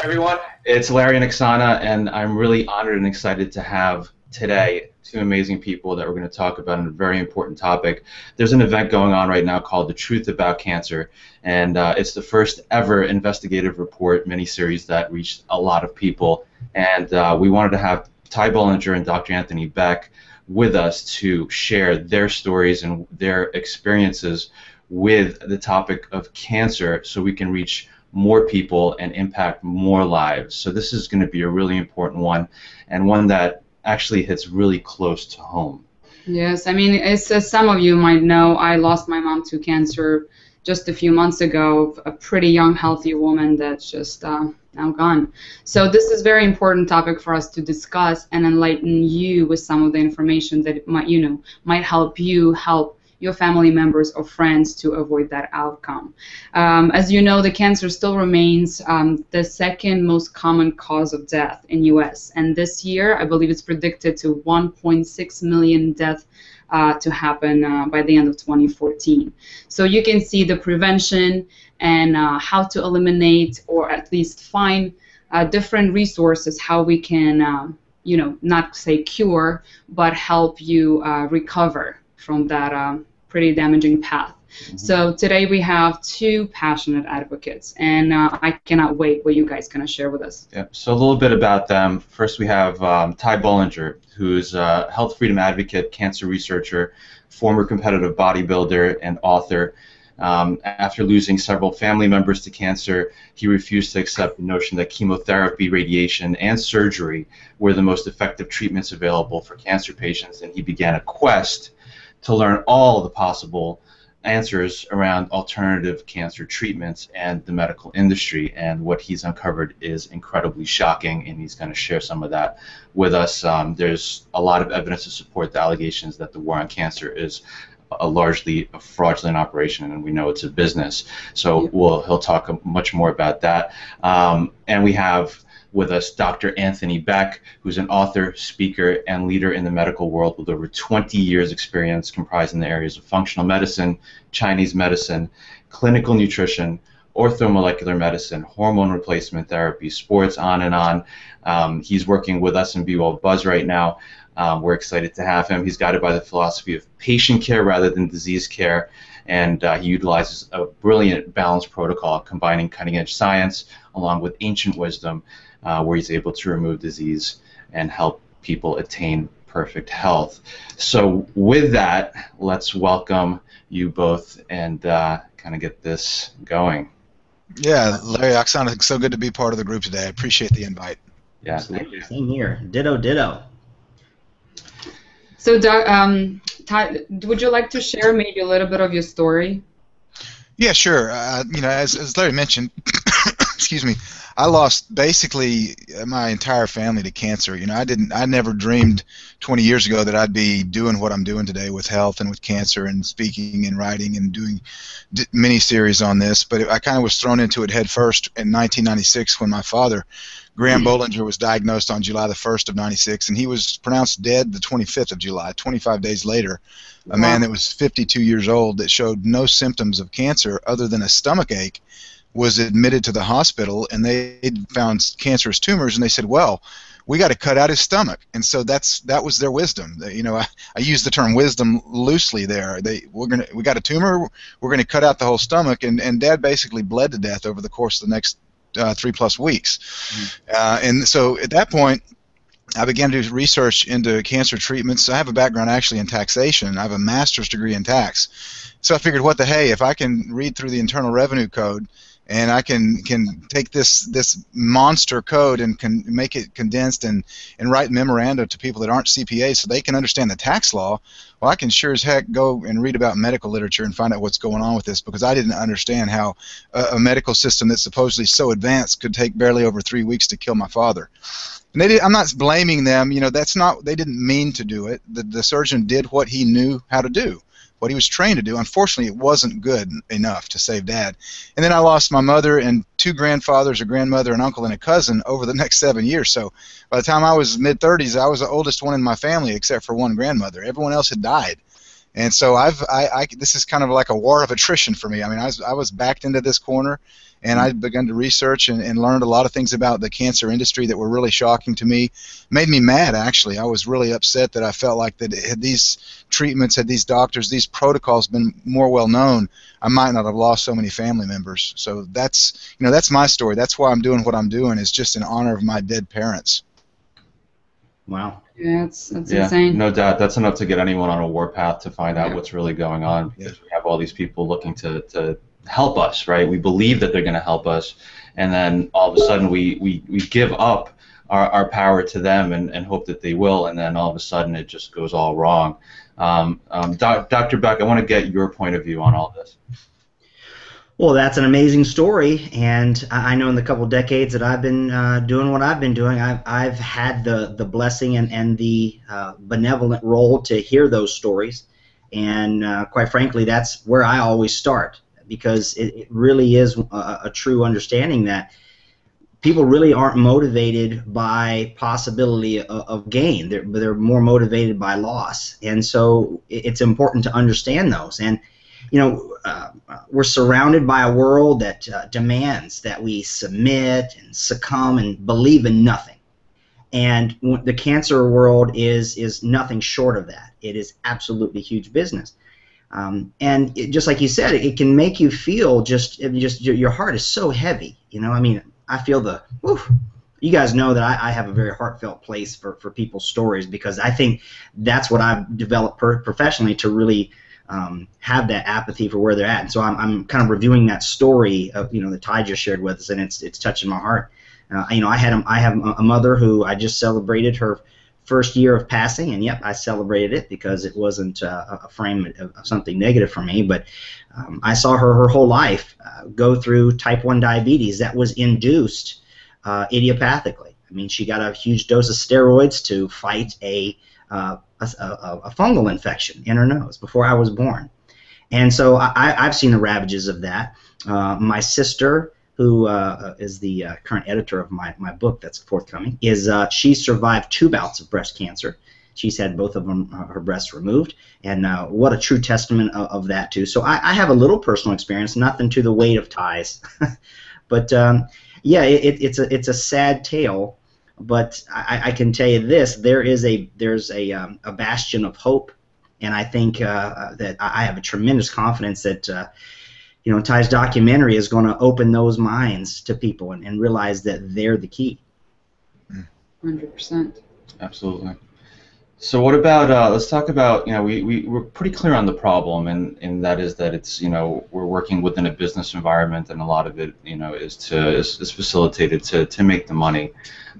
everyone, it's Larry and Oksana, and I'm really honored and excited to have today two amazing people that we're going to talk about a very important topic. There's an event going on right now called The Truth About Cancer, and it's the first ever investigative report miniseries that reached a lot of people, and we wanted to have Ty Bollinger and Dr. Anthony Beck with us to share their stories and their experiences with the topic of cancer so we can reach more people and impact more lives. So this is going to be a really important one, and one that actually hits really close to home. Yes, I mean, as some of you might know, I lost my mom to cancer just a few months ago, a pretty young, healthy woman that's just now gone. So this is a very important topic for us to discuss and enlighten you with some of the information that might help you help your family members or friends to avoid that outcome. As you know, the cancer still remains the second most common cause of death in U.S. And this year, I believe it's predicted to 1.6 million deaths to happen by the end of 2014. So you can see the prevention and how to eliminate or at least find different resources how we can, not say cure, but help you recover from that pretty damaging path. Mm-hmm. So today we have two passionate advocates, and I cannot wait what you guys going to share with us. Yep. So a little bit about them. First we have Ty Bollinger, who's a health freedom advocate, cancer researcher, former competitive bodybuilder, and author. After losing several family members to cancer, he refused to accept the notion that chemotherapy, radiation, and surgery were the most effective treatments available for cancer patients, and he began a quest to learn all the possible answers around alternative cancer treatments and the medical industry. And what he's uncovered is incredibly shocking, and he's going to share some of that with us. There's a lot of evidence to support the allegations that the war on cancer is largely a fraudulent operation, and we know it's a business. So he'll talk much more about that. And we have with us Dr. Anthony Beck, who's an author, speaker, and leader in the medical world with over 20 years experience comprising the areas of functional medicine, Chinese medicine, clinical nutrition, orthomolecular medicine, hormone replacement therapy, sports, on and on. He's working with us in Be Well Buzz right now. We're excited to have him. He's guided by the philosophy of patient care rather than disease care, and he utilizes a brilliant balanced protocol combining cutting-edge science along with ancient wisdom, where he's able to remove disease and help people attain perfect health. So with that, let's welcome you both and kind of get this going. Yeah, Larry, Oksana, it's so good to be part of the group today. I appreciate the invite. Yeah, absolutely. Same here. Ditto, ditto. So, Ty, would you like to share maybe a little bit of your story? Yeah, sure. As Larry mentioned, excuse me, I lost basically my entire family to cancer. I never dreamed 20 years ago that I'd be doing what I'm doing today with health and with cancer and speaking and writing and doing mini-series on this. But I kind of was thrown into it head first in 1996 when my father, Graham Bollinger, was diagnosed on July the 1st of 96, and he was pronounced dead the 25th of July, 25 days later. A man that was 52 years old that showed no symptoms of cancer other than a stomach ache was admitted to the hospital, and they found cancerous tumors, and they said, well, we got to cut out his stomach. And so that was their wisdom. I use the term wisdom loosely there. We got a tumor, we're going to cut out the whole stomach, and Dad basically bled to death over the course of the next 3+ weeks. And so at that point, I began to do research into cancer treatments. I have a background actually in taxation. I have a master's degree in tax. So I figured, what the hey, if I can read through the Internal Revenue Code and I can take this monster code and can make it condensed and write memoranda to people that aren't CPAs so they can understand the tax law, well, I can sure as heck go and read about medical literature and find out what's going on with this, because I didn't understand how a medical system that's supposedly so advanced could take barely over 3 weeks to kill my father. And I'm not blaming them. They didn't mean to do it. The surgeon did what he knew how to do, what he was trained to do. Unfortunately, it wasn't good enough to save Dad. And then I lost my mother and 2 grandfathers, a grandmother, an uncle, and a cousin over the next 7 years. So by the time I was mid-30s, I was the oldest one in my family except for one grandmother. Everyone else had died. And so this is kind of like a war of attrition for me. I mean, I was backed into this corner, and I begun to research and learned a lot of things about the cancer industry that were really shocking to me. Made me mad, actually. I was really upset that I felt like that had these treatments, had these doctors, these protocols been more well known, I might not have lost so many family members. So that's my story. That's why I'm doing what I'm doing, is just in honor of my dead parents. Wow. Yeah, that's insane. No doubt. That's enough to get anyone on a warpath to find out what's really going on, because we have all these people looking to help us, right? We believe that they're going to help us, and then all of a sudden we give up our power to them and hope that they will, and then all of a sudden it just goes all wrong. Dr. Beck, I want to get your point of view on all this. Well, that's an amazing story, and I know in the couple decades that I've been doing what I've been doing, I've had the blessing and the benevolent role to hear those stories, and quite frankly, that's where I always start, because it really is a true understanding that people really aren't motivated by possibility of gain. They're more motivated by loss, and so it's important to understand those. And we're surrounded by a world that demands that we submit and succumb and believe in nothing. And the cancer world is nothing short of that. It is absolutely huge business. And just like you said, it can make you feel just your heart is so heavy. I mean, I feel you guys know that I have a very heartfelt place for people's stories, because I think that's what I've developed professionally to really have that apathy for where they're at. And so I'm kind of reviewing that story of that Ty just shared with us, and it's touching my heart. I have a mother who I just celebrated her first year of passing, and yep, I celebrated it because it wasn't a frame of something negative for me, but I saw her whole life go through type 1 diabetes that was induced idiopathically. I mean, she got a huge dose of steroids to fight a fungal infection in her nose before I was born. And so I've seen the ravages of that. My sister, who is the current editor of my book that's forthcoming, she survived 2 bouts of breast cancer. She's had both of them, her breasts removed, and what a true testament of that too. So I have a little personal experience, nothing to the weight of Ty's, but yeah, it's a sad tale. But I can tell you this: there's a bastion of hope, and I think that I have a tremendous confidence that Ty's documentary is going to open those minds to people and realize that they're the key. 100%. Absolutely. So what about let's talk about we're pretty clear on the problem, and that is that it's we're working within a business environment, and a lot of it is facilitated to make the money.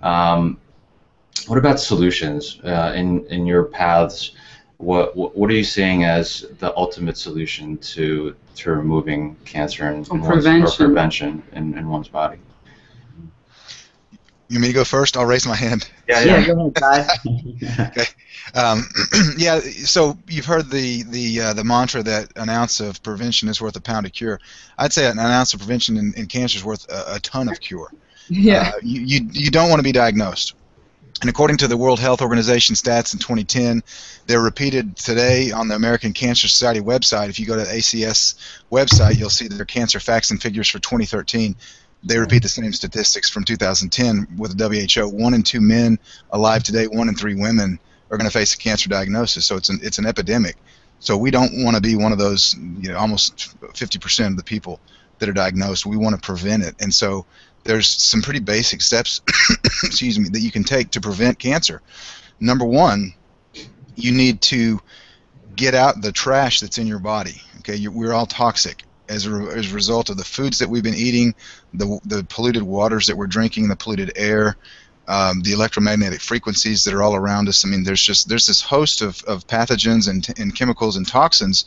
What about solutions in your paths? What are you seeing as the ultimate solution to removing cancer and prevention in one's body? You want me to go first? I'll raise my hand. Yeah, go ahead, Ty. Okay. Yeah. So you've heard the mantra that an ounce of prevention is worth a pound of cure. I'd say an ounce of prevention in cancer is worth a ton of cure. Yeah. You don't want to be diagnosed. And according to the World Health Organization stats in 2010, they're repeated today on the American Cancer Society website. If you go to the ACS website, you'll see their cancer facts and figures for 2013. They repeat the same statistics from 2010 with the WHO. 1 in 2 men alive today, 1 in 3 women are going to face a cancer diagnosis. So it's an epidemic. So we don't want to be one of those, almost 50% of the people that are diagnosed. We want to prevent it. And so there's some pretty basic steps, excuse me, that you can take to prevent cancer. Number 1, you need to get out the trash that's in your body. Okay, we're all toxic as a result of the foods that we've been eating, the polluted waters that we're drinking, the polluted air, the electromagnetic frequencies that are all around us. I mean, there's this host of pathogens and chemicals and toxins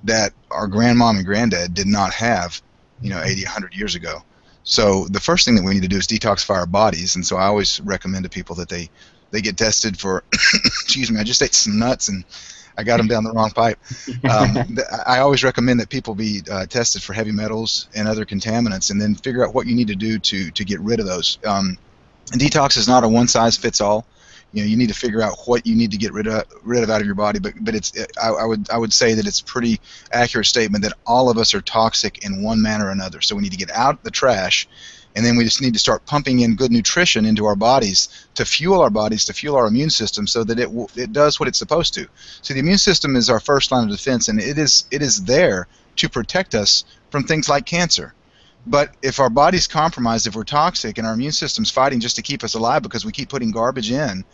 that our grandmom and granddad did not have, 80, 100 years ago. So the first thing that we need to do is detoxify our bodies, and so I always recommend to people that they get tested for, excuse me, I just ate some nuts and I got them down the wrong pipe. I always recommend that people be tested for heavy metals and other contaminants, and then figure out what you need to do to get rid of those. And detox is not a one-size-fits-all. you need to figure out what you need to get rid of out of your body. But I would say that it's a pretty accurate statement that all of us are toxic in one manner or another. So we need to get out the trash, and then we just need to start pumping in good nutrition into our bodies to fuel our immune system, so that it does what it's supposed to. So the immune system is our first line of defense, and it is there to protect us from things like cancer. But if our body's compromised, if we're toxic, and our immune system's fighting just to keep us alive because we keep putting garbage in,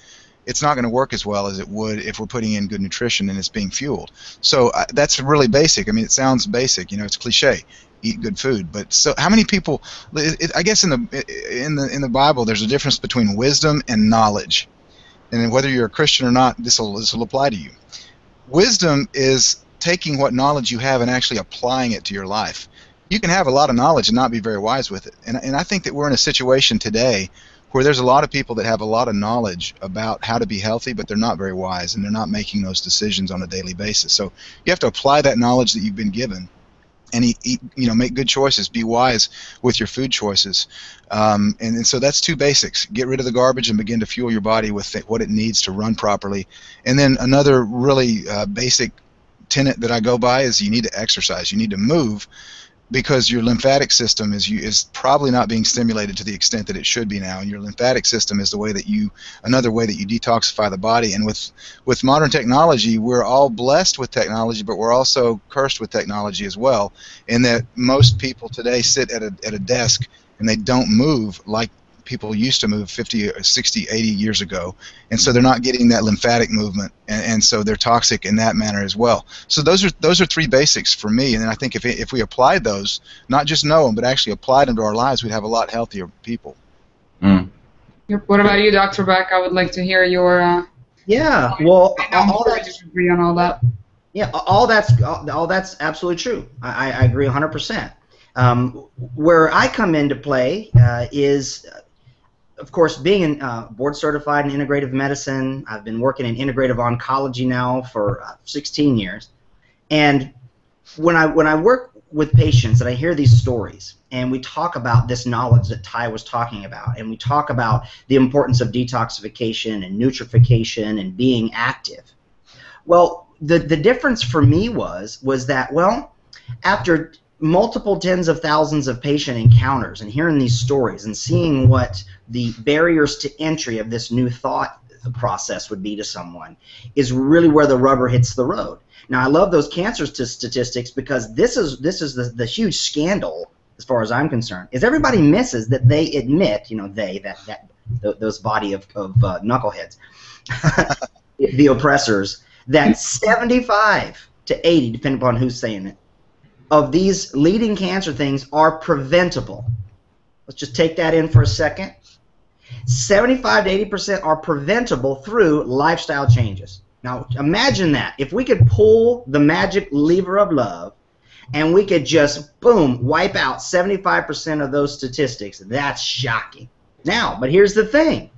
it's not going to work as well as it would if we're putting in good nutrition and it's being fueled. So that's really basic. I mean, it sounds basic. It's cliche. Eat good food. But so how many people? I guess in the Bible, there's a difference between wisdom and knowledge, and whether you're a Christian or not, this will apply to you. Wisdom is taking what knowledge you have and actually applying it to your life. You can have a lot of knowledge and not be very wise with it. And I think that we're in a situation today where there's a lot of people that have a lot of knowledge about how to be healthy, but they're not very wise, and they're not making those decisions on a daily basis. So you have to apply that knowledge that you've been given, and make good choices. Be wise with your food choices. And so that's two basics. Get rid of the garbage and begin to fuel your body with what it needs to run properly. And then another really basic tenet that I go by is you need to exercise. You need to move, because your lymphatic system is probably not being stimulated to the extent that it should be now, and your lymphatic system is another way that you detoxify the body. And with modern technology, we're all blessed with technology, but we're also cursed with technology as well, in that most people today sit at a desk and they don't move like people used to move 50, 60, 80 years ago, and so they're not getting that lymphatic movement, and so they're toxic in that manner as well. So those are three basics for me, and I think if we applied those, not just know them, but actually applied them to our lives, we'd have a lot healthier people. Mm. What about you, Dr. Beck? I would like to hear your. Yeah, well, I disagree on all that. Yeah, all that's absolutely true. I agree 100%. Where I come into play is, of course, being board certified in integrative medicine. I've been working in integrative oncology now for 16 years. And when I work with patients and I hear these stories, and we talk about this knowledge that Ty was talking about, and we talk about the importance of detoxification and nutrification and being active, well, the difference for me was that, well, after multiple tens of thousands of patient encounters and hearing these stories and seeing what the barriers to entry of this new thought process would be to someone is really where the rubber hits the road. Now, I love those cancer statistics, because this is the huge scandal, as far as I'm concerned, is everybody misses that they admit, those body of knuckleheads, the oppressors, that 75 to 80, depending upon who's saying it, of these leading cancer things are preventable. Let's just take that in for a second. 75 to 80% are preventable through lifestyle changes. Now, imagine that. If we could pull the magic lever of love and we could just, boom, wipe out 75% of those statistics, that's shocking. Now, but here's the thing.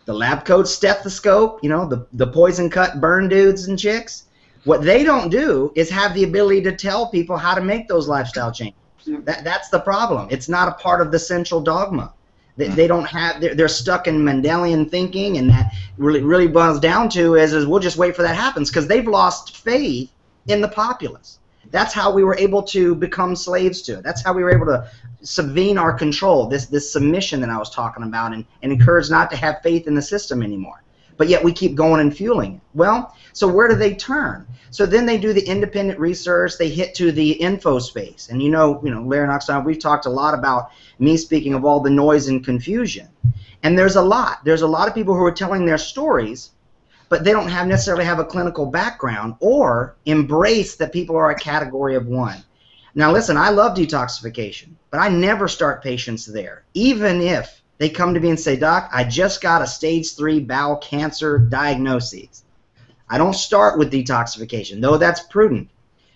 The lab coat stethoscope, the poison cut burn dudes and chicks, what they don't do is have the ability to tell people how to make those lifestyle changes. That's the problem. It's not a part of the central dogma. They don't have. They're stuck in Mendelian thinking, and that really boils down to is we'll just wait for that happens, because they've lost faith in the populace. That's how we were able to become slaves to it. That's how we were able to subvene our control, this submission that I was talking about, and encourage not to have faith in the system anymore. But yet we keep going and fueling it. Well, so where do they turn? So then they do the independent research. They hit to the info space. And Larry and Oxon, we've talked a lot about me speaking of all the noise and confusion. And there's a lot. There's a lot of people who are telling their stories, but they don't necessarily have a clinical background or embrace that people are a category of one. Now listen, I love detoxification, but I never start patients there, even if they come to me and say, Doc, I just got a stage 3 bowel cancer diagnosis. I don't start with detoxification, though that's prudent.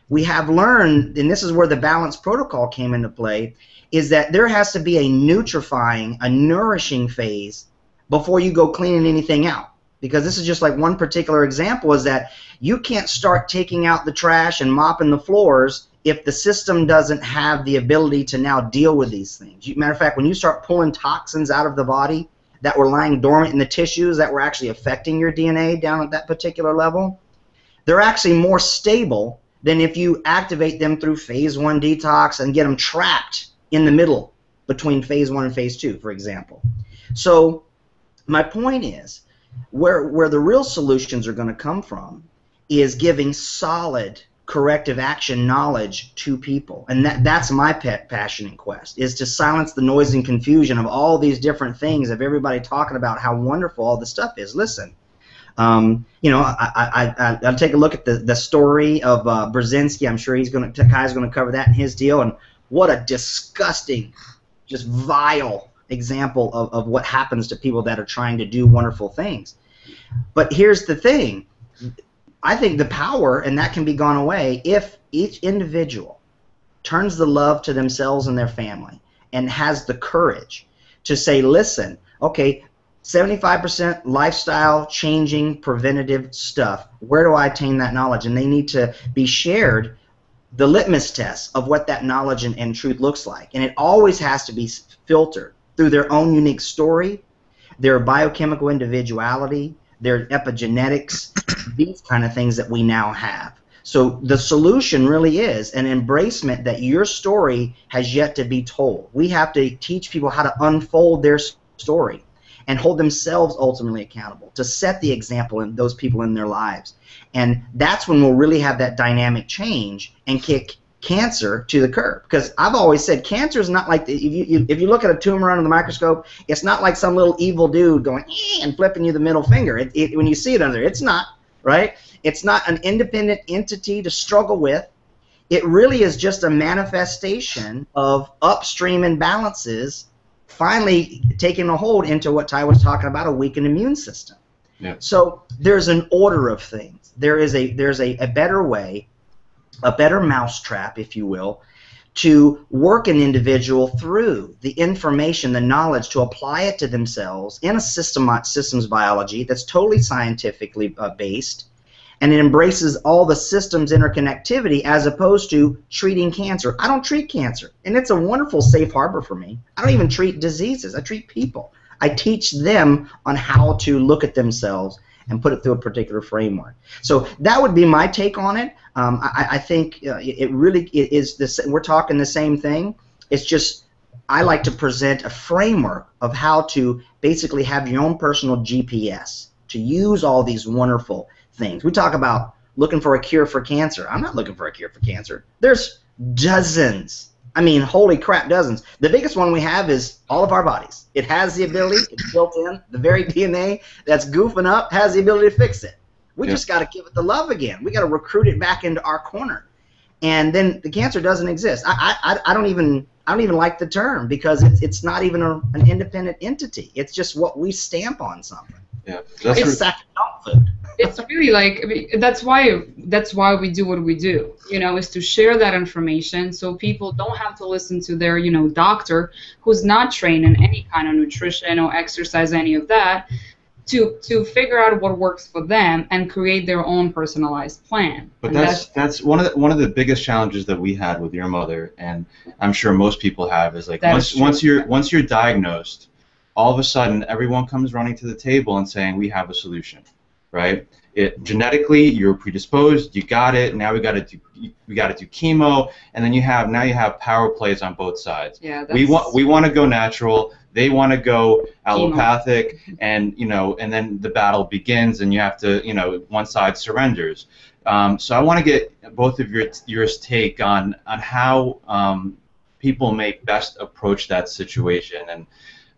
We have learned, and this is where the balanced protocol came into play, is that there has to be a nutrifying, a nourishing phase before you go cleaning anything out. Because this is just like one particular example, is that you can't start taking out the trash and mopping the floors if the system doesn't have the ability to now deal with these things. Matter of fact, when you start pulling toxins out of the body, that were lying dormant in the tissues that were actually affecting your DNA down at that particular level, they're actually more stable than if you activate them through phase 1 detox and get them trapped in the middle between phase 1 and phase 2, for example. So my point is, where the real solutions are going to come from is giving solid corrective action knowledge to people. And that's my passion and quest, is to silence the noise and confusion of all these different things, of everybody talking about how wonderful all this stuff is. Listen, you know, I'll take a look at the story of Brzezinski. I'm sure Kai's going to cover that in his deal. And what a disgusting, just vile example of what happens to people that are trying to do wonderful things. But here's the thing. I think the power, and that can be gone away, if each individual turns the love to themselves and their family and has the courage to say, listen, okay, 75% lifestyle changing preventative stuff, where do I attain that knowledge? And they need to be shared the litmus test of what that knowledge and truth looks like. And it always has to be filtered through their own unique story, their biochemical individuality, their epigenetics, these kind of things that we now have. So the solution really is an embracement that your story has yet to be told. We have to teach people how to unfold their story and hold themselves ultimately accountable, to set the example in those people in their lives. And that's when we'll really have that dynamic change and kick cancer to the curb. Because I've always said cancer is not like, if you look at a tumor under the microscope, it's not like some little evil dude going and flipping you the middle finger. When you see it under, it's not, right? It's not an independent entity to struggle with. It really is just a manifestation of upstream imbalances finally taking a hold into what Ty was talking about, a weakened immune system. Yeah. So there's an order of things. There's a better way, a better mousetrap, if you will, to work an individual through the information, the knowledge, to apply it to themselves in a systems biology that's totally scientifically based, and it embraces all the systems interconnectivity as opposed to treating cancer. I don't treat cancer, and it's a wonderful safe harbor for me. I don't even treat diseases. I treat people. I teach them on how to look at themselves and put it through a particular framework. So that would be my take on it. I think it really is this. We're talking the same thing. It's just I like to present a framework of how to basically have your own personal GPS to use all these wonderful things. We talk about looking for a cure for cancer. I'm not looking for a cure for cancer. There's dozens. I mean, holy crap, dozens. The biggest one we have is all of our bodies. It has the ability, it's built in, the very DNA that's goofing up has the ability to fix it. We just got to give it the love again. We got to recruit it back into our corner. And then the cancer doesn't exist. I don't even like the term, because it's not even an independent entity. It's just what we stamp on something. Yeah, it's sack dog food. It's really like, I mean, that's why we do what we do, you know, is to share that information so people don't have to listen to their, you know, doctor who's not trained in any kind of nutrition or exercise, any of that, to figure out what works for them and create their own personalized plan. But that's one of the biggest challenges that we had with your mother, and I'm sure most people have, is like once you're diagnosed, all of a sudden everyone comes running to the table and saying we have a solution, right? Genetically you're predisposed, you got it. Now we got to do chemo, and then you have power plays on both sides. Yeah, we want to go natural. They want to go allopathic, and and then the battle begins, and you have to, one side surrenders. So I want to get both of your take on how people may best approach that situation. And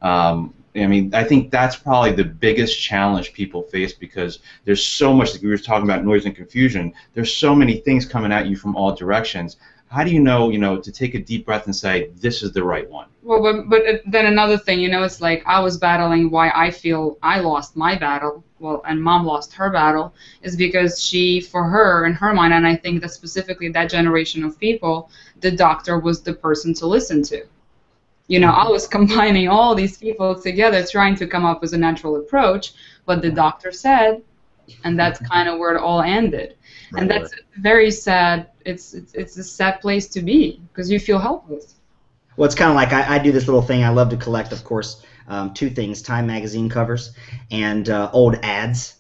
I mean, I think that's probably the biggest challenge people face, because there's so much, like we were talking about, noise and confusion. There's so many things coming at you from all directions. How do you know, to take a deep breath and say, this is the right one? Well, but then another thing, it's like I was battling why I feel I lost my battle, and Mom lost her battle, is because she, for her, in her mind, and I think that specifically that generation of people, the doctor was the person to listen to. I was combining all these people together trying to come up with a natural approach, but the doctor said, and that's kind of where it all ended. Right, and that's very sad. It's a sad place to be, because you feel helpless. Well, it's kind of like I do this little thing I love to collect, of course, two things: Time magazine covers and old ads.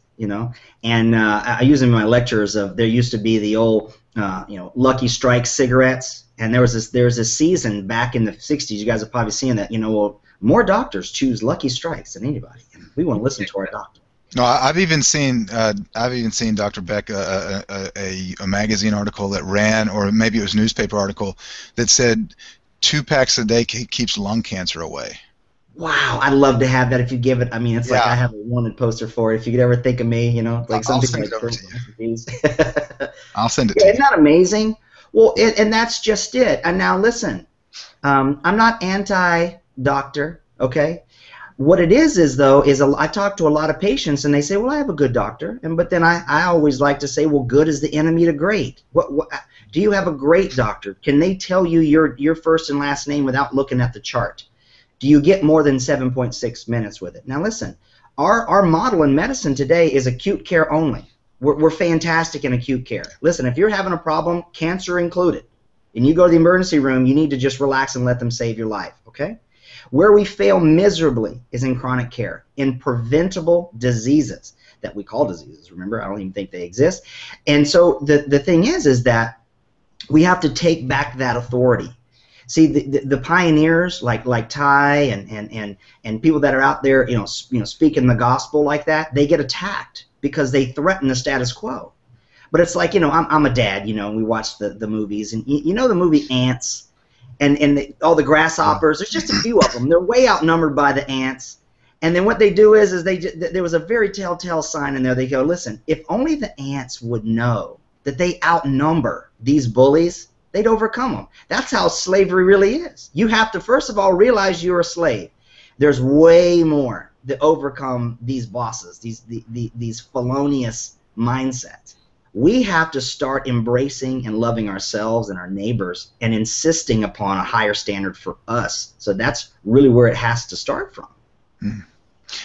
And I use them in my lectures. There used to be the old Lucky Strike cigarettes, and there's this season back in the 60s. You guys have probably seen that. Well, more doctors choose Lucky Strikes than anybody. We want to listen to our doctor. No, I've even seen Dr. Beck a magazine article that ran, or maybe it was a newspaper article that said 2 packs a day keeps lung cancer away. Wow, I'd love to have that if you give it. I mean, it's like I have a wanted poster for it. If you could ever think of me, like something like that. I'll send it to you. Isn't that amazing? Well, and that's just it. And now listen, I'm not anti-doctor, okay? What it is I talk to a lot of patients and they say, well, I have a good doctor, but then I always like to say, well, good is the enemy to great. What do you have a great doctor? Can they tell you your first and last name without looking at the chart? Do you get more than 7.6 minutes with it? Now listen, our model in medicine today is acute care only. We're fantastic in acute care. Listen, if you're having a problem, cancer included, and you go to the emergency room, you need to just relax and let them save your life, okay? Where we fail miserably is in chronic care, in preventable diseases that we call diseases. Remember, I don't even think they exist. And so the thing is that we have to take back that authority. See, the pioneers like Ty and people that are out there, speaking the gospel like that, they get attacked because they threaten the status quo. But it's like, I'm a dad, and we watch the movies, and the movie Ants. And all the grasshoppers, there's just a few of them. They're way outnumbered by the ants. And then what they do is there was a very telltale sign in there. They go, listen, if only the ants would know that they outnumber these bullies, they'd overcome them. That's how slavery really is. You have to, first of all, realize you're a slave. There's way more to overcome these bosses, these felonious mindsets. We have to start embracing and loving ourselves and our neighbors and insisting upon a higher standard for us. So that's really where it has to start from.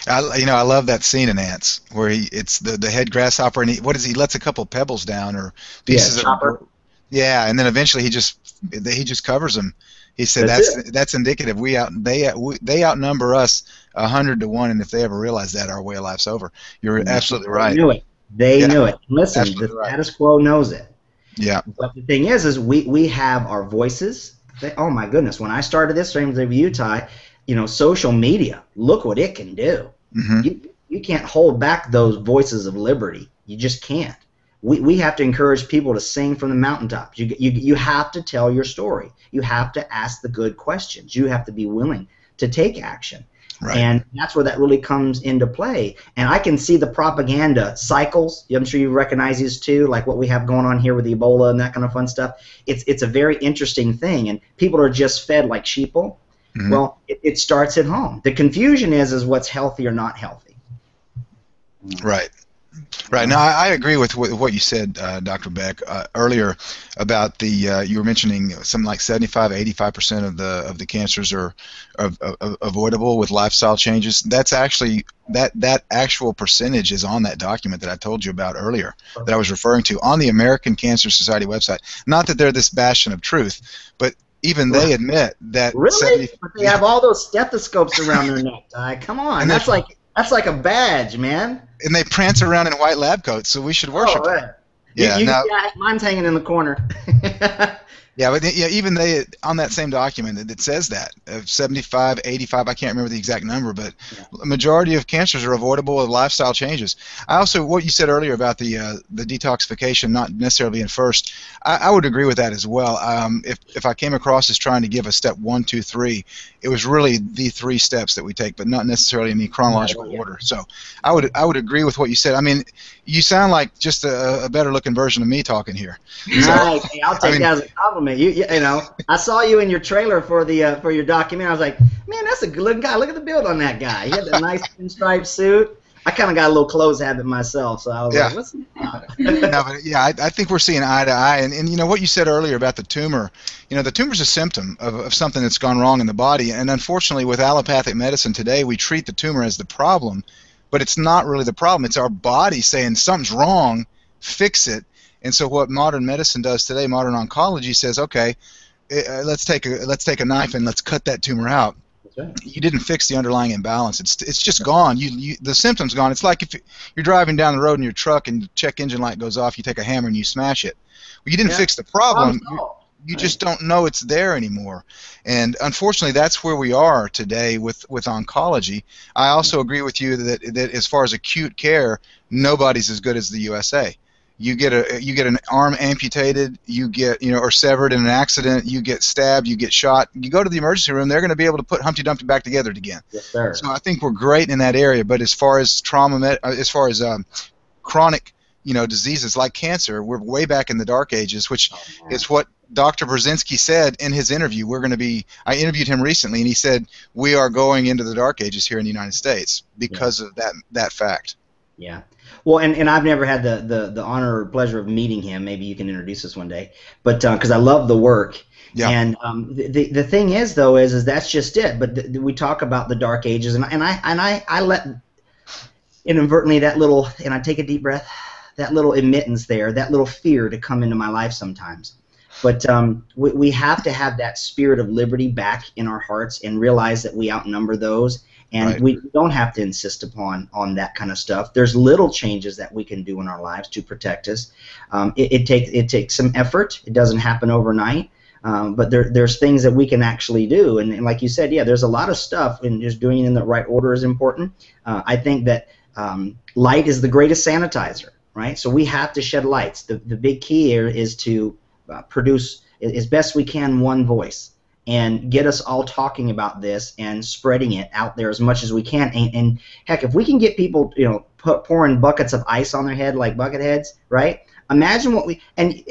I love that scene in Ants where it's the head grasshopper, and he lets a couple pebbles down or pieces of and then eventually he just covers them. He said that's indicative. They outnumber us 100 to 1, and if they ever realize that, our way of life's over. You're absolutely right. They knew it. They knew it. Listen, the status quo knows it. Yeah. But the thing is we have our voices. Oh my goodness! When I started this, same with you, Ty, social media. Look what it can do. Mm-hmm. You can't hold back those voices of liberty. You just can't. We have to encourage people to sing from the mountaintops. You have to tell your story. You have to ask the good questions. You have to be willing to take action. Right. And that's where that really comes into play. And I can see the propaganda cycles. I'm sure you recognize these too, like what we have going on here with Ebola and that kind of fun stuff. It's a very interesting thing, and people are just fed like sheeple. Mm-hmm. Well, it starts at home. The confusion is what's healthy or not healthy. Right. Right. Now, I agree with what you said, Dr. Beck, earlier about you were mentioning something like 75–85% of the cancers are avoidable with lifestyle changes. That's actually that actual percentage is on that document that I told you about earlier that I was referring to on the American Cancer Society website. Not that they're this bastion of truth, but even they admit that. Really? But they have all those stethoscopes around their neck, Ty. Come on, and that's like a badge, man. And they prance around in white lab coats, so we should worship them. Yeah, mine's hanging in the corner. Yeah, but even they on that same document it says that 75, 85. I can't remember the exact number, but a majority of cancers are avoidable with lifestyle changes. I also, what you said earlier about the detoxification not necessarily being first, I would agree with that as well. If I came across as trying to give a step 1, 2, 3, it was really the 3 steps that we take, but not necessarily in the chronological order. So I would agree with what you said. I mean, you sound like just a better looking version of me talking here. Nice. Hey, I'll take that as a compliment. You know, I saw you in your trailer for your document. I was like, man, that's a good looking guy. Look at the build on that guy. He had that nice pinstripe suit. I kind of got a little clothes habit myself, so I was like, what's that? No, but I think we're seeing eye to eye. And you know what you said earlier about the tumor, the tumor's a symptom of something that's gone wrong in the body. And unfortunately, with allopathic medicine today, we treat the tumor as the problem, but it's not really the problem. It's our body saying something's wrong, fix it. And so what modern medicine does today, modern oncology says, okay, let's take a knife and let's cut that tumor out. right. you didn't fix the underlying imbalance. It's just gone. The symptom's gone. It's like if you're driving down the road in your truck and the check engine light goes off, you take a hammer and you smash it. Well, you didn't fix the problem. You just don't know it's there anymore. And unfortunately, that's where we are today with oncology. I also agree with you that as far as acute care, nobody's as good as the USA. You get an arm amputated, you get or severed in an accident, you get stabbed, you get shot. You go to the emergency room, they're going to be able to put Humpty Dumpty back together again. Yes, sir. So I think we're great in that area. But as far as chronic diseases like cancer, we're way back in the dark ages, which is what Dr. Brzezinski said in his interview. I interviewed him recently, and he said we are going into the dark ages here in the United States because of that fact. Yeah. Well, and I've never had the honor or pleasure of meeting him. Maybe you can introduce us one day. But because I love the work. Yeah. And the thing is, though, is that's just it. But we talk about the dark ages, and I let inadvertently that little, and I take a deep breath, that little admittance there, that little fear to come into my life sometimes. But we have to have that spirit of liberty back in our hearts and realize that we outnumber those, and we don't have to insist on that kind of stuff. There's little changes that we can do in our lives to protect us. It takes some effort. It doesn't happen overnight, but there's things that we can actually do. And like you said, there's a lot of stuff, and just doing it in the right order is important. I think that light is the greatest sanitizer, right? So we have to shed lights. The big key here is to produce as best we can one voice and get us all talking about this and spreading it out there as much as we can. And heck, if we can get people, pouring buckets of ice on their head like bucket heads, right? Imagine what I'm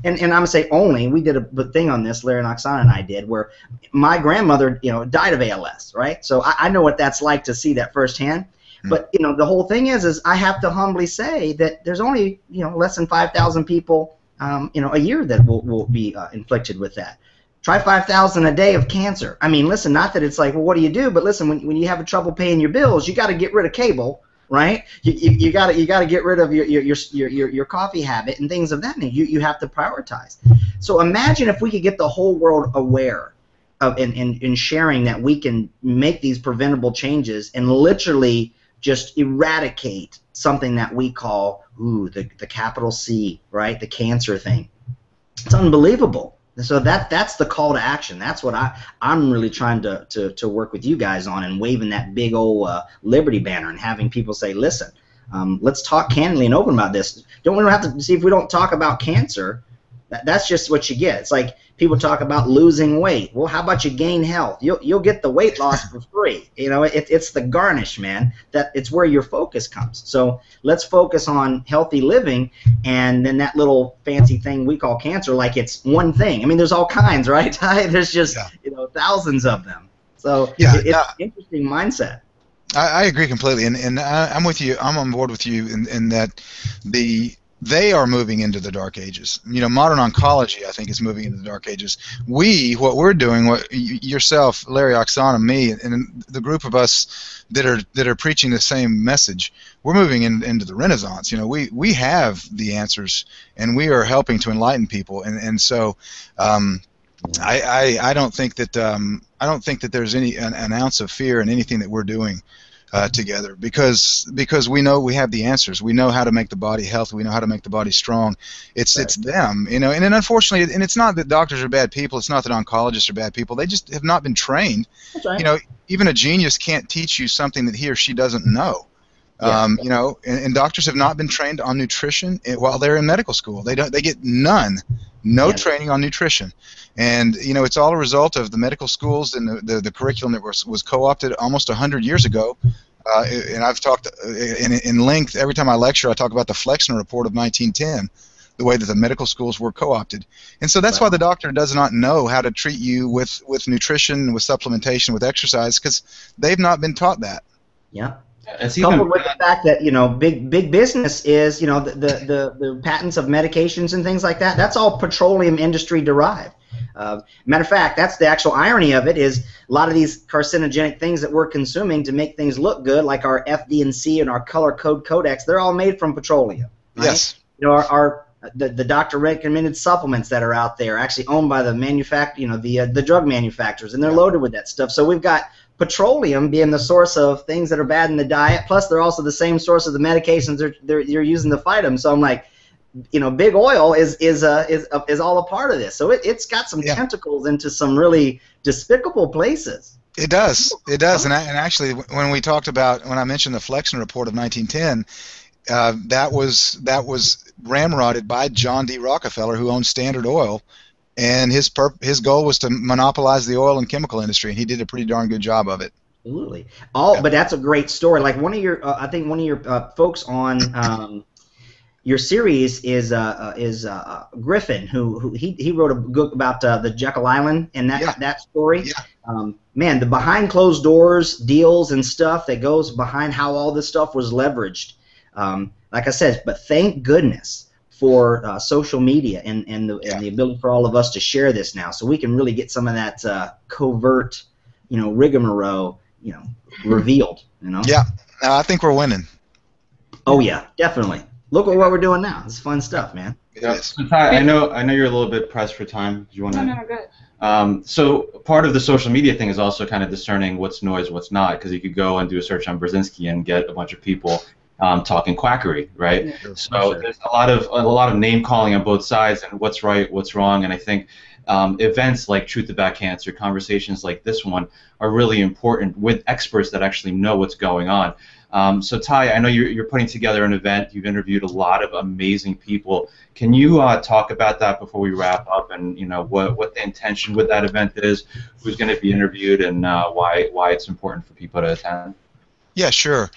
gonna say only, we did a thing on this, Larry and Oksana and I did, where my grandmother, died of ALS, right? So I know what that's like to see that firsthand. But the whole thing is I have to humbly say that there's only less than 5,000 people a year that will be inflicted with that. Try 5,000 a day of cancer. I mean, listen, not that it's like, well, what do you do? But listen, when you have trouble paying your bills, you got to get rid of cable, right? You got to get rid of your coffee habit and things of that nature. You have to prioritize. So imagine if we could get the whole world aware of and sharing that we can make these preventable changes and literally just eradicate something that we call the capital C, right? The cancer thing. It's unbelievable. So that's the call to action. That's what I'm really trying to work with you guys on, and waving that big old Liberty banner and having people say, listen, let's talk candidly and open about this. We don't have to see if we don't talk about cancer. That's just what you get. It's like people talk about losing weight. Well, how about you gain health? You'll get the weight loss for free. It's the garnish, man. It's where your focus comes. So let's focus on healthy living, and then that little fancy thing we call cancer, like it's one thing. I mean, there's all kinds, right, Ty? There's just thousands of them. So it's an interesting mindset. I agree completely, and I'm with you. I'm on board with you in that they are moving into the dark ages. Modern oncology, I think, is moving into the dark ages. What we're doing, yourself, Larry, Oksana, me, and the group of us that are preaching the same message, we're moving into the Renaissance. We have the answers, and we are helping to enlighten people. And so, I don't think that there's an ounce of fear in anything that we're doing together, because we know we have the answers. We know how to make the body healthy. We know how to make the body strong. It's them, and then unfortunately, and it's not that doctors are bad people. It's not that oncologists are bad people. They just have not been trained. That's right. Even a genius can't teach you something that he or she doesn't know. And doctors have not been trained on nutrition while they're in medical school. They get no training on nutrition. And it's all a result of the medical schools and the curriculum that was co-opted almost 100 years ago. And I've talked in length every time I lecture. I talk about the Flexner Report of 1910, the way that the medical schools were co-opted. And so that's why the doctor does not know how to treat you with nutrition, with supplementation, with exercise, because they've not been taught that. Yeah. Coupled with the fact that big business is the patents of medications and things like that. That's all petroleum industry derived. Matter of fact, that's the actual irony of it, is a lot of these carcinogenic things that we're consuming to make things look good, like our FD&C and our color code codex, they're all made from petroleum. Right? Yes. Our the doctor recommended supplements that are out there, actually owned by the the drug manufacturers, and they're loaded with that stuff. So we've got petroleum being the source of things that are bad in the diet, plus they're also the same source of the medications you're using to fight them. So I'm like, big oil is all a part of this. So it's got some tentacles into some really despicable places. It does. And actually, when I mentioned the Flexner report of 1910, that was ramrodded by John D. Rockefeller, who owned Standard Oil, and his goal was to monopolize the oil and chemical industry, and he did a pretty darn good job of it. Absolutely. But that's a great story. Like one of your folks on your series is Griffin, who he wrote a book about the Jekyll Island and that story. Yeah. Man, the behind closed doors deals and stuff that goes behind how all this stuff was leveraged. Like I said, but thank goodness for social media and the ability for all of us to share this now, so we can really get some of that covert, rigmarole, revealed. Yeah, I think we're winning. Oh yeah, definitely. Look at what we're doing now. It's fun stuff, man. Yeah. So Ty, I know you're a little bit pressed for time. Do you want to? No, go ahead. So part of the social media thing is also kind of discerning what's noise, what's not, because you could go and do a search on Brzezinski and get a bunch of people talking quackery, right? Yeah, so there's a lot of name calling on both sides, and what's right, what's wrong, and I think events like Truth About Cancer, conversations like this one, are really important with experts that actually know what's going on. So Ty, I know you're putting together an event. You've interviewed a lot of amazing people. Can you talk about that before we wrap up, and what the intention with that event is, who's going to be interviewed, and why it's important for people to attend? Yeah, sure.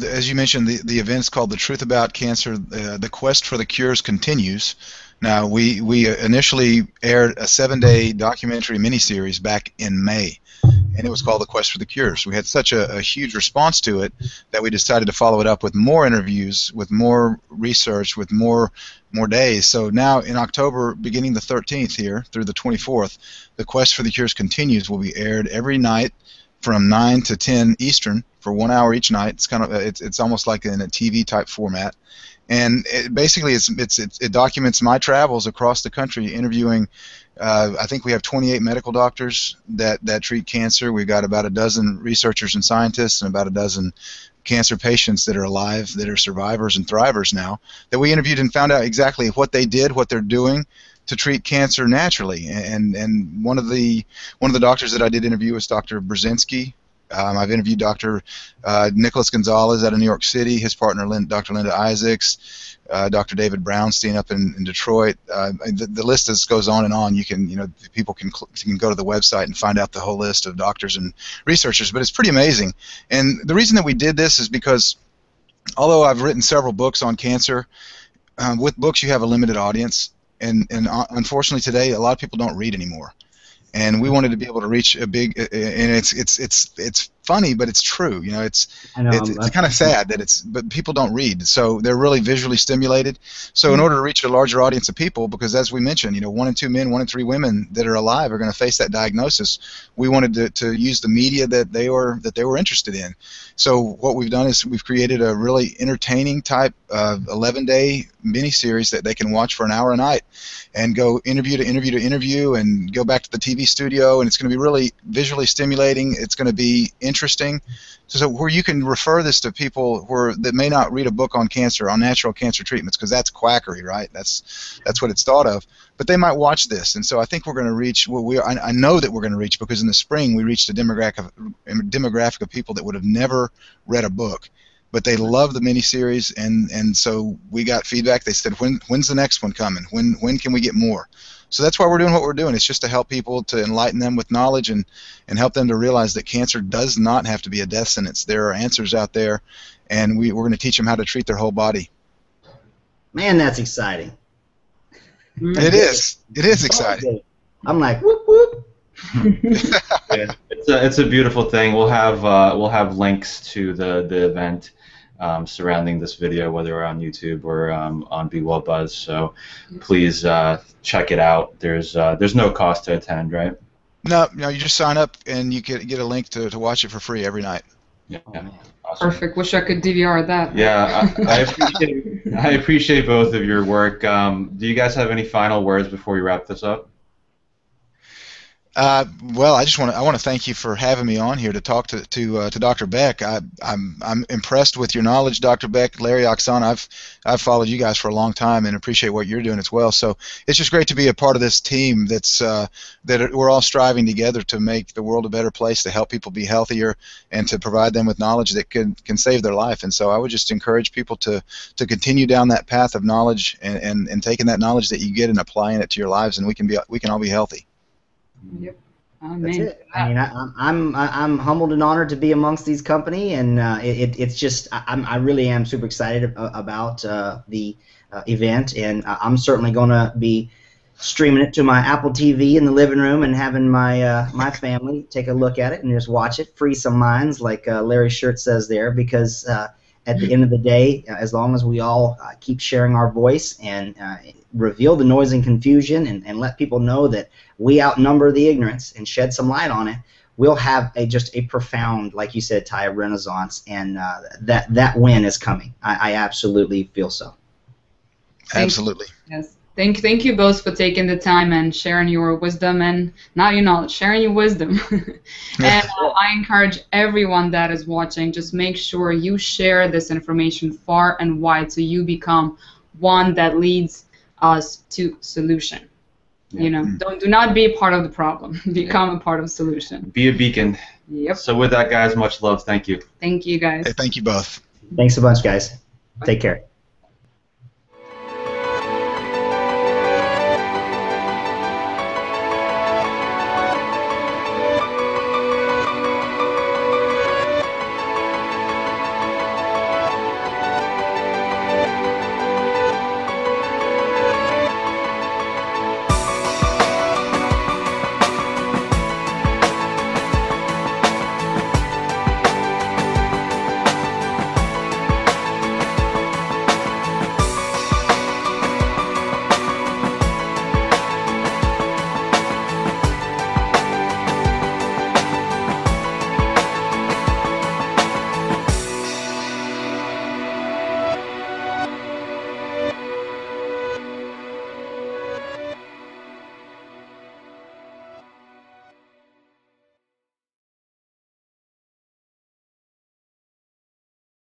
As you mentioned, the event's called The Truth About Cancer. The Quest for the Cures continues. Now, we initially aired a 7-day documentary miniseries back in May, and it was called The Quest for the Cures. We had such a huge response to it that we decided to follow it up with more interviews, with more research, with more days. So now in October, beginning the 13th here through the 24th, The Quest for the Cures continues. Will be aired every night from 9 to 10 Eastern for 1 hour each night. It's kind of it's almost like in a TV type format, and it documents my travels across the country interviewing. I think we have 28 medical doctors that treat cancer. We've got about a dozen researchers and scientists and about a dozen cancer patients that are alive, that are survivors and thrivers now, that we interviewed and found out exactly what they did, what they're doing to treat cancer naturally. And one of the doctors that I did interview was Dr. Brzezinski. I've interviewed Dr. Nicholas Gonzalez out of New York City, his partner Dr. Linda Isaacs, Dr. David Brownstein up in Detroit. The list goes on and on. People can go to the website and find out the whole list of doctors and researchers. But it's pretty amazing. And the reason that we did this is because, although I've written several books on cancer, with books you have a limited audience. And unfortunately today, a lot of people don't read anymore. And we wanted to be able to reach a big, and it's funny, but it's true. It's kind of sad but people don't read, so they're really visually stimulated. So in order to reach a larger audience of people, because as we mentioned, 1 in 2 men, 1 in 3 women that are alive are going to face that diagnosis. We wanted to use the media that they were interested in. So what we've done is we've created a really entertaining type of 11-day mini-series that they can watch for an hour a night, and go interview to interview to interview, and go back to the TV studio, and it's going to be really visually stimulating. It's going to be interesting, so where you can refer this to people that may not read a book on cancer, on natural cancer treatments, because that's quackery, right? That's what it's thought of. But they might watch this, and so I think we're going to reach. I know that we're going to reach, because in the spring we reached a demographic of people that would have never read a book, but they love the miniseries, and so we got feedback. They said, when's the next one coming? When can we get more? So that's why we're doing what we're doing. It's just to help people, to enlighten them with knowledge, and help them to realize that cancer does not have to be a death sentence. There are answers out there, and we're going to teach them how to treat their whole body. Man, that's exciting. It is. It is exciting. I'm like, whoop whoop. Yeah, it's a beautiful thing. We'll have links to the event surrounding this video, whether we're on YouTube or on Be Well Buzz. So please check it out. There's no cost to attend, right? No, you just sign up and you get a link to watch it for free every night. Yeah. Awesome. Perfect. Wish I could DVR that. Yeah, I appreciate both of your work. Do you guys have any final words before we wrap this up? Well, I want to thank you for having me on here to talk to Dr. Beck. I'm impressed with your knowledge, Dr. Beck, Larry, Oksana. I've followed you guys for a long time and appreciate what you're doing as well. So it's just great to be a part of this team that we're all striving together to make the world a better place, to help people be healthier, and to provide them with knowledge that can save their life. And so I would just encourage people to continue down that path of knowledge and taking that knowledge that you get and applying it to your lives, and we can all be healthy. Yep. That's it. I mean, I'm humbled and honored to be amongst these company, and it's just I really am super excited about the event, and I'm certainly going to be streaming it to my Apple TV in the living room and having my my family take a look at it and just watch it, free some minds, like Larry's shirt says there, because at the end of the day, as long as we all keep sharing our voice and reveal the noise and confusion and let people know that we outnumber the ignorance and shed some light on it, we'll have just a profound, like you said, Ty, renaissance, and that win is coming. I absolutely feel so. Absolutely. Yes. Thank you both for taking the time and sharing your wisdom and not your knowledge, sharing your wisdom. And I encourage everyone that is watching, just make sure you share this information far and wide so you become one that leads us to solution. Yeah. You know, do not be a part of the problem. Become a part of the solution. Be a beacon. Yep. So with that, guys, much love. Thank you. Thank you, guys. Hey, thank you both. Thanks a bunch, guys. Take care.